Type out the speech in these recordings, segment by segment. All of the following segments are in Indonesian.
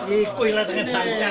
Ikut lah dengan saja.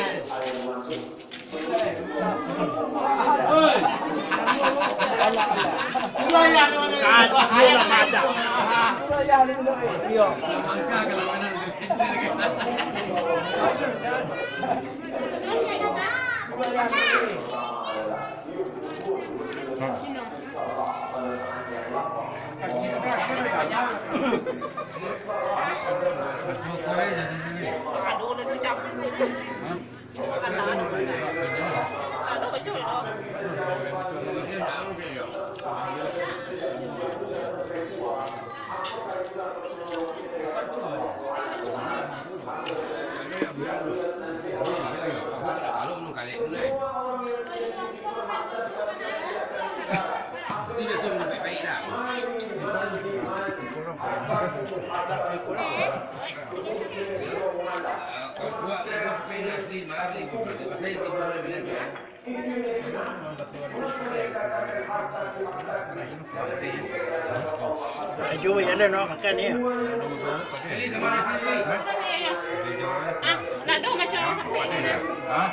Ayo ya deh no makan ni. Nak dong macam sampai ni. Hah?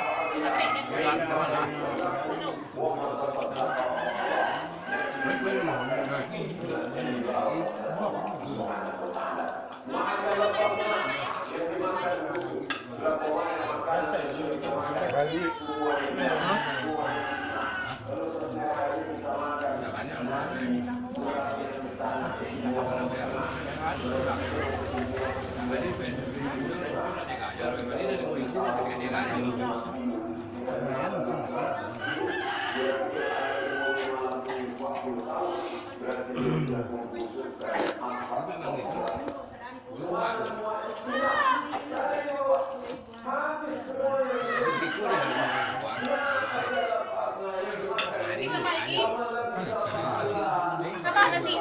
Apa nasi?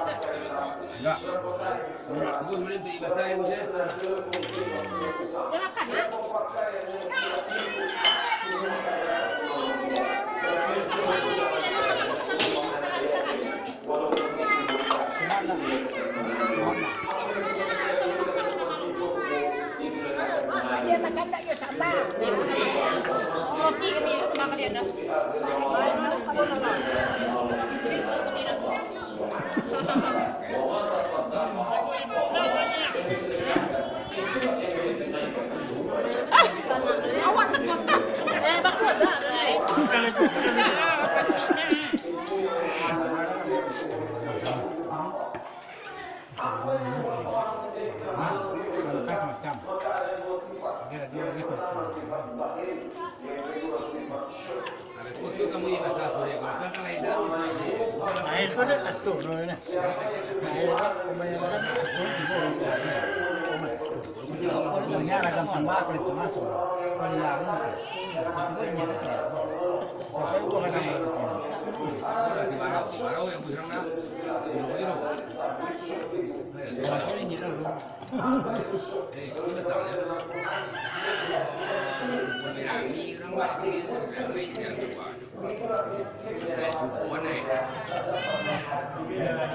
Enggak. Dia makan nak? Dia makan tak ya sabar. Roti kami makan kalian dah. Awak terkotak. Bakut dah. Air kau dah kasut ni. Punya ragam sambal kalau itu masuk. Kalau yang itu ini ada. Tapi itu ragam